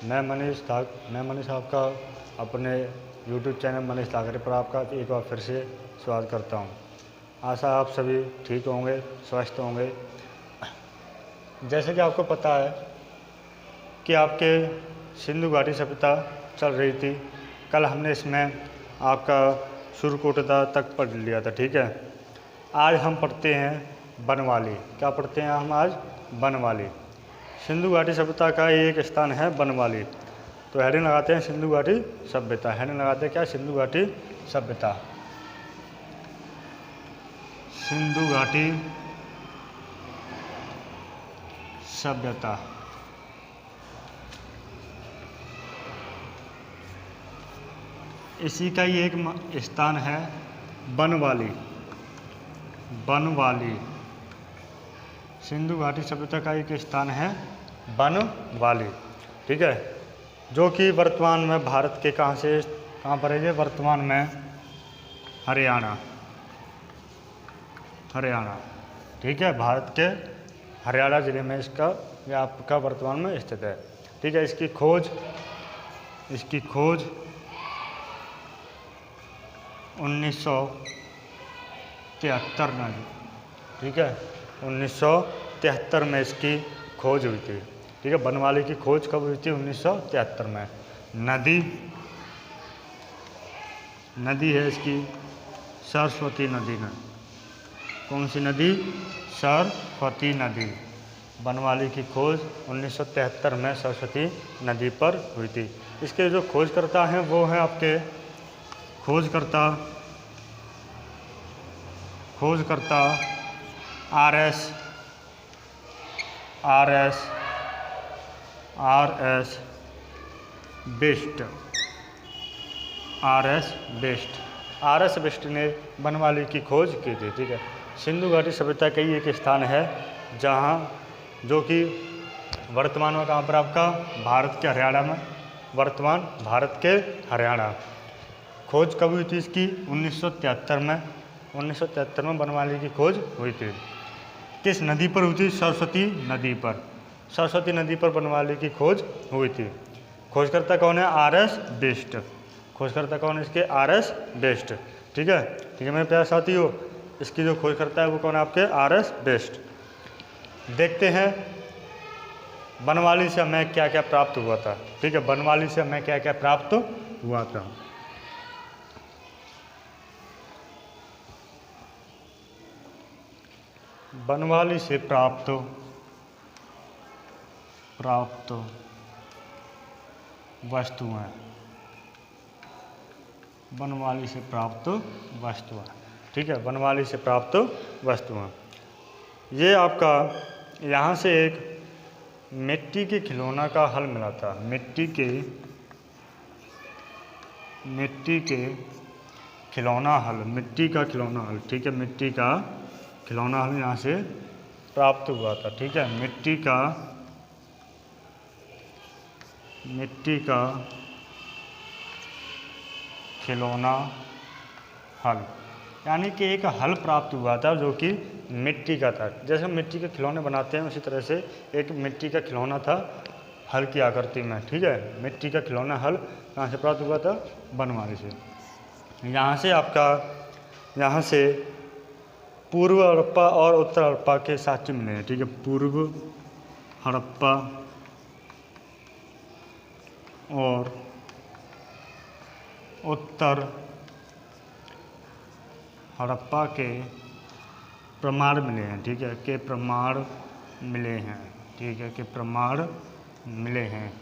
मैं मनीष आपका अपने यूट्यूब चैनल मनीष ठाकरे पर आपका एक बार फिर से स्वागत करता हूं। आशा आप सभी ठीक होंगे, स्वस्थ होंगे। जैसे कि आपको पता है कि आपके सिंधु घाटी सभ्यता चल रही थी। कल हमने इसमें आपका सुरकोटदा तक पढ़ लिया था, ठीक है। आज हम पढ़ते हैं बनवाली। क्या पढ़ते हैं हम आज? बनवाली। सिंधु घाटी सभ्यता का एक स्थान है बनवाली। तो हेडिंग लगाते हैं सिंधु घाटी सभ्यता। हेडिंग लगाते हैं क्या? सिंधु घाटी सभ्यता। सिंधु घाटी सभ्यता। इसी का ही एक स्थान है बनवाली। बनवाली सिंधु घाटी सभ्यता का एक स्थान है बनवाली, ठीक है, जो कि वर्तमान में भारत के कहाँ पर है? वर्तमान में हरियाणा, ठीक है। भारत के हरियाणा जिले में यह आपका वर्तमान में स्थित है, ठीक है। इसकी खोज 1973 में, ठीक है, 1973 में इसकी खोज हुई थी, ठीक है। बनवाली की खोज कब हुई थी? 1973 में। नदी है इसकी सरस्वती नदी में। कौन सी नदी? सरस्वती नदी। बनवाली की खोज 1973 में सरस्वती नदी पर हुई थी। इसके जो खोजकर्ता हैं वो हैं आपके खोजकर्ता आर एस बिष्ट ने बनवाली की खोज की थी, ठीक है। सिंधु घाटी सभ्यता का ही एक स्थान है जहाँ जो कि वर्तमान में कहाँ पर आपका? भारत के हरियाणा में। वर्तमान भारत के हरियाणा। खोज कब हुई थी इसकी? 1973 में। 1973 में बनवाली की खोज हुई थी। किस नदी पर हुई थी? सरस्वती नदी पर। सरस्वती नदी पर बनवाली की खोज हुई थी। खोजकर्ता कौन है? R S Bisht. खोजकर्ता कौन है इसके? आर एस बिष्ट, ठीक है। ठीक है मेरे प्यारे साथियों, इसकी जो खोजकर्ता है वो कौन है आपके? R S Bisht. देखते हैं बनवाली से हमें क्या क्या प्राप्त हुआ था, ठीक है। बनवाली से हमें क्या क्या प्राप्त हुआ था। बनवाली से प्राप्त वस्तुएं। बनवाली से प्राप्त वस्तुएं, ठीक है। बनवाली से प्राप्त वस्तुएं। ये आपका यहाँ से एक मिट्टी के खिलौना का हल मिला था। मिट्टी के खिलौना हल, मिट्टी का खिलौना हल, ठीक है। मिट्टी का खिलौना हल यहाँ से प्राप्त हुआ था, ठीक है। मिट्टी का खिलौना हल, यानी कि एक हल प्राप्त हुआ था जो कि मिट्टी का था। जैसे मिट्टी के खिलौने बनाते हैं उसी तरह से एक मिट्टी का खिलौना था हल की आकृति में, ठीक है। मिट्टी का खिलौना हल कहाँ से प्राप्त हुआ था? बनवाली से। यहाँ से पूर्व हड़प्पा और उत्तर हड़प्पा के साक्ष्य मिले हैं, ठीक है। पूर्व हड़प्पा और उत्तर हड़प्पा के प्रमाण मिले हैं, ठीक है। के प्रमाण मिले हैं, ठीक है। के प्रमाण मिले हैं।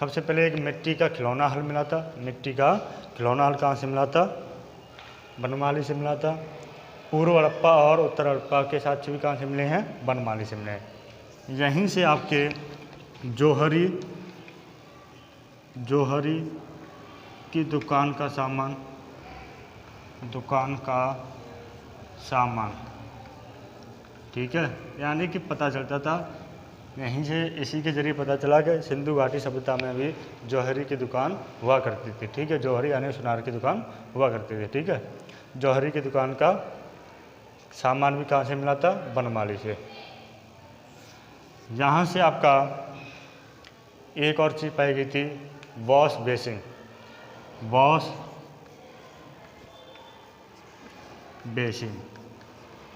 सबसे पहले एक मिट्टी का खिलौना हल मिला था। मिट्टी का खिलौना हल कहाँ से मिला था? बनवाली से मिला था। पूर्व हड़प्पा और उत्तर हड़प्पा के साक्ष्य भी कहाँ से मिले हैं? बनवाली से मिले हैं। यहीं से आपके जौहरी की दुकान का सामान, ठीक है। यानी कि पता चलता था यहीं से, इसी के जरिए पता चला कि सिंधु घाटी सभ्यता में भी जौहरी की दुकान हुआ करती थी, ठीक है। जौहरी यानी सुनार की दुकान हुआ करती थी, ठीक है। जौहरी की दुकान का सामान भी कहाँ से मिला था? बनवाली से। यहाँ से आपका एक और चीज़ पाई गई थी, wash basin. Wash basin,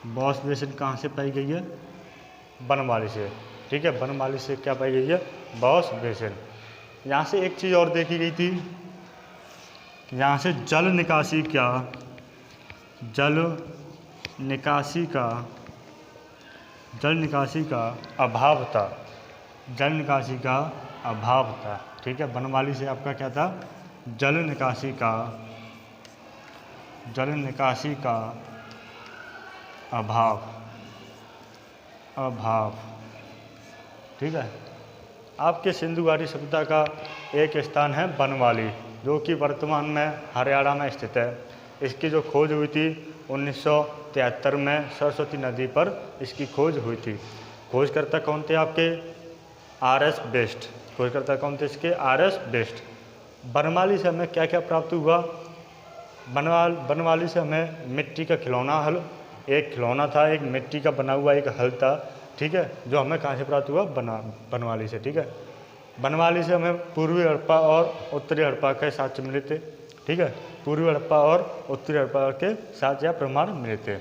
wash basin कहाँ से पाई गई है? बनवाली से। ठीक है, बनवाली से क्या पाई गई है? Wash basin. यहाँ से एक चीज़ और देखी गई थी, यहाँ से जल निकासी का अभाव था। जल निकासी का अभाव था। ठीक है, बनवाली से आपका क्या था? जल निकासी का अभाव। ठीक है, आपके सिंधु घाटी सभ्यता का एक स्थान है बनवाली, जो कि वर्तमान में हरियाणा में स्थित है। इसकी जो खोज हुई थी 1973 में सरस्वती नदी पर इसकी खोज हुई थी। खोजकर्ता कौन थे आपके? RS best. खोजकर्ता कौन थे इसके? RS best. बनवाली से हमें क्या क्या प्राप्त हुआ? बनवाली से हमें मिट्टी का खिलौना हल, एक खिलौना था, एक मिट्टी का बना हुआ एक हल था। ठीक है, जो हमें कहाँ से प्राप्त हुआ? बनवाली से। ठीक है, बनवाली से हमें पूर्वी हड़प्पा और उत्तरी हड़प्पा के साक्ष्य मिले थे। ठीक है, पूर्वी हड़प्पा और उत्तरी हड़प्पा के साक्ष्य या प्रमाण मिले थे।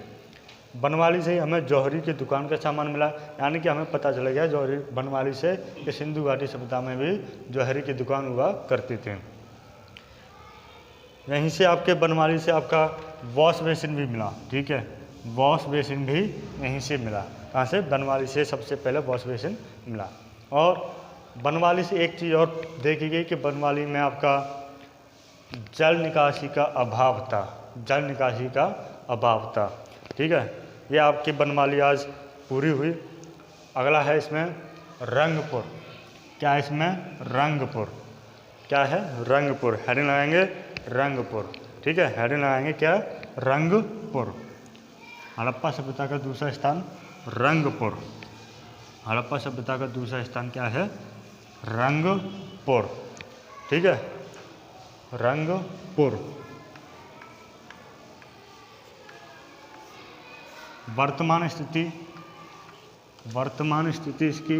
बनवाली से ही हमें जौहरी की दुकान का सामान मिला, यानी कि हमें पता चल गया जौहरी बनवाली से कि सिंधु घाटी सभ्यता में भी जौहरी की दुकान हुआ करती थी। यहीं से आपके बनवाली से आपका वॉश बेसिन भी मिला। ठीक है, वॉश बेसिन भी यहीं से मिला। कहाँ से? बनवाली से सबसे पहले वॉश बेसिन मिला। और बनवाली से एक चीज़ और देखी गई कि बनवाली में आपका जल निकासी का अभाव था। जल निकासी का अभाव था। ठीक है, ये आपकी बनवाली आज पूरी हुई। अगला है इसमें रंगपुर। क्या है इसमें? रंगपुर। क्या है? रंगपुर। हेडिंग लगाएंगे रंगपुर। ठीक है, हेडिंग लगाएंगे क्या? रंगपुर। हड़प्पा सभ्यता का दूसरा स्थान रंगपुर। हड़प्पा सभ्यता का दूसरा स्थान क्या है? रंगपुर। ठीक है, रंगपुर। वर्तमान स्थिति इसकी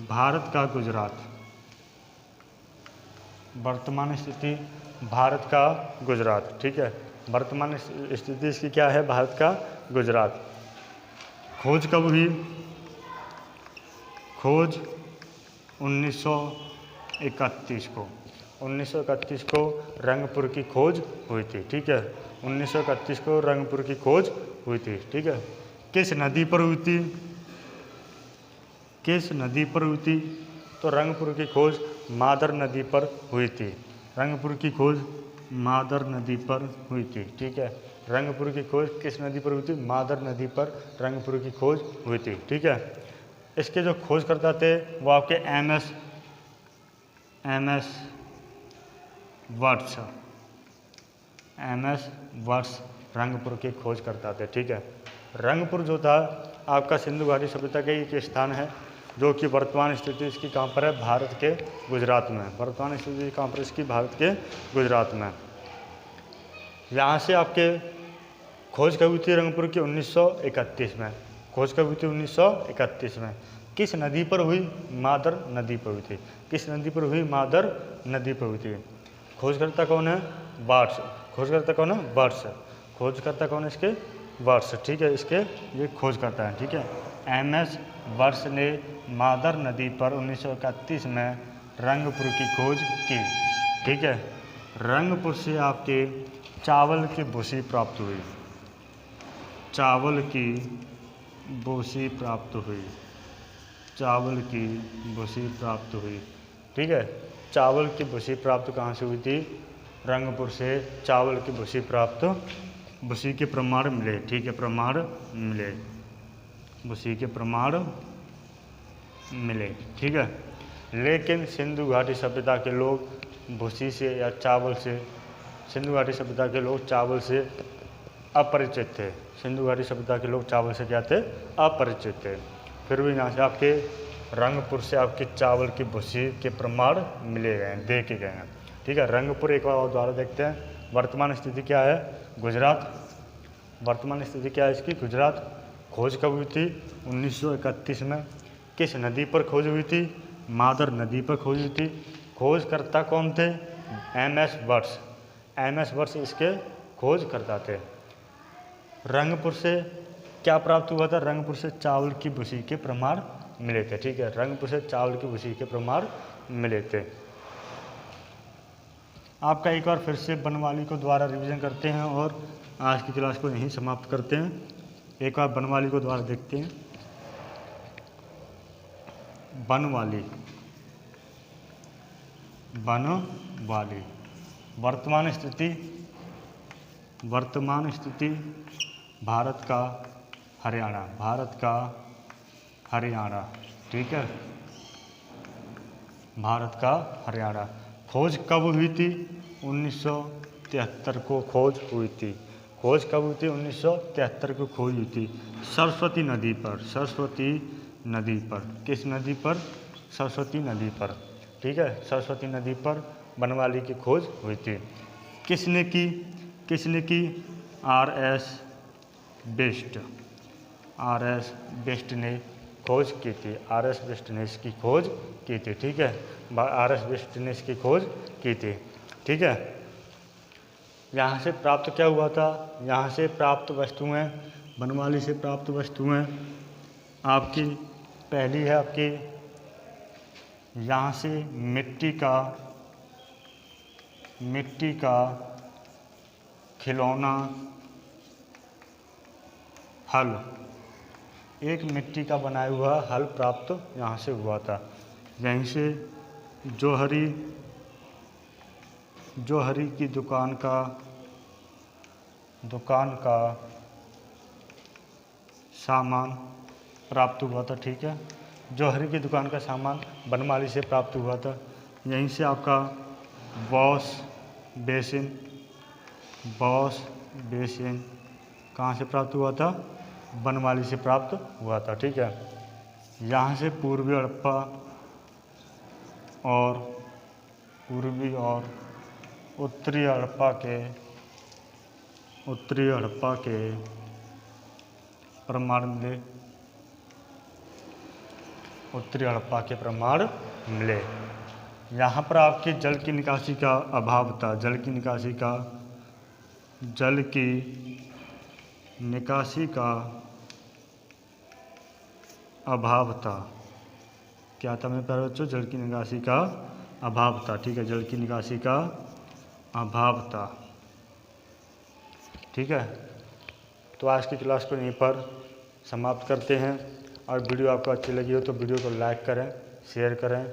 भारत का गुजरात। वर्तमान स्थिति भारत का गुजरात। ठीक है, वर्तमान स्थिति इसकी क्या है? भारत का गुजरात। खोज कब हुई? खोज 1931 को। 1931 को रंगपुर की खोज हुई थी। ठीक है, 1931 को रंगपुर की खोज हुई थी। ठीक है, किस नदी पर हुई थी? किस नदी पर हुई थी? तो रंगपुर की खोज मादर नदी पर हुई थी। रंगपुर की खोज मादर नदी पर हुई थी। ठीक है, रंगपुर की खोज किस नदी पर हुई थी? मादर नदी पर रंगपुर की खोज हुई थी। ठीक है, इसके जो खोजकर्ता थे वो आपके एम एस वर्ष रंगपुर के खोजकर्ता थे। ठीक है, रंगपुर जो था आपका सिंधु घाटी सभ्यता का एक स्थान है, जो कि वर्तमान स्थिति इसकी कहाँ पर है? भारत के गुजरात में। वर्तमान स्थिति कहाँ पर इसकी? भारत के गुजरात में। यहाँ से आपके खोज कब हुई थी रंगपुर की? 1931 में। खोज कब हुई थी? 1931 में। किस नदी पर हुई? मादर नदी पर हुई थी। किस नदी पर हुई? मादर नदी पर हुई थी। खोजकर्ता कौन है? वर्ष। खोजकर्ता कौन है? वर्ष। खोजकर्ता कौन है इसके? वर्ष। ठीक है, इसके ये खोजकर्ता है। ठीक है, MS वर्ष ने मादर नदी पर 1931 में रंगपुर की खोज की। ठीक है, रंगपुर से आपके चावल की भूसी प्राप्त हुई। चावल की भूसी प्राप्त हुई। चावल की भूसी प्राप्त हुई। ठीक है, चावल की भूसी प्राप्त कहाँ से हुई थी? रंगपुर से चावल की भूसी प्राप्त, भूसी के प्रमाण मिले। ठीक है, प्रमाण मिले, भूसी के प्रमाण मिले। ठीक है, लेकिन सिंधु घाटी सभ्यता के लोग भूसी से या चावल से, सिंधु घाटी सभ्यता के लोग चावल से अपरिचित थे। सिंधु घाटी सभ्यता के लोग चावल से क्या थे? अपरिचित थे। फिर भी यहाँ से आपके रंगपुर से आपके चावल की भूसी के प्रमाण मिले गए हैं, देखे गए हैं। ठीक है, रंगपुर एक बार और दोबारा देखते हैं। वर्तमान स्थिति क्या है? गुजरात। वर्तमान स्थिति क्या है इसकी? गुजरात। खोज कब हुई थी? 1931 में। किस नदी पर खोज हुई थी? मादर नदी पर खोज हुई थी। खोजकर्ता कौन थे? एमएस वर्ष। एमएस वर्ष इसके खोजकर्ता थे। रंगपुर से क्या प्राप्त हुआ था? रंगपुर से चावल की भूसी के प्रमाण मिले थे। ठीक है, रंगपुर से चावल की भूसी के प्रमाण मिले थे। आपका एक बार फिर से बनवाली को द्वारा रिवीजन करते हैं और आज की क्लास को यहीं समाप्त करते हैं। एक बार बनवाली को द्वारा देखते हैं। बनवाली, बनवाली वर्तमान स्थिति भारत का हरियाणा। ठीक है, भारत का हरियाणा। खोज कब हुई थी? 1973 को खोज हुई थी। खोज कब हुई थी? 1973 को खोज हुई थी। सरस्वती नदी पर। किस नदी पर? सरस्वती नदी पर। ठीक है, सरस्वती नदी पर बनवाली की खोज हुई थी। किसने की? आर.एस. बेस्ट ने खोज की थी। आर.एस. बेस्ट ने इसकी खोज की थी। ठीक है, आर.एस. बेस्ट ने इसकी खोज की थी। ठीक है, यहाँ से प्राप्त क्या हुआ था? यहाँ से प्राप्त वस्तुएं, बनवाली से प्राप्त वस्तुएं आपकी पहली है आपकी यहाँ से मिट्टी का खिलौना हल। एक मिट्टी का बनाया हुआ हल प्राप्त यहाँ से हुआ था। यहीं से जोहरी की दुकान का सामान प्राप्त हुआ था। ठीक है, जोहरी की दुकान का सामान बनवाली से प्राप्त हुआ था। यहीं से आपका वॉश बेसिन कहाँ से प्राप्त हुआ था? बनवाली से प्राप्त हुआ था। ठीक है, यहाँ से पूर्वी और उत्तरी हड़प्पा के प्रमाण मिले। यहाँ पर आपकी जल की निकासी का अभाव था। जल की निकासी का अभाव था। क्या था मेरे प्यारे बच्चों? जल की निकासी का अभाव था। ठीक है, जल की निकासी का अभाव था। ठीक है, तो आज की क्लास को यहीं पर समाप्त करते हैं। और वीडियो आपको अच्छी लगी हो तो वीडियो को लाइक करें, शेयर करें,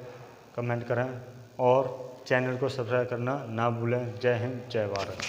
कमेंट करें और चैनल को सब्सक्राइब करना ना भूलें। जय हिंद, जय भारत।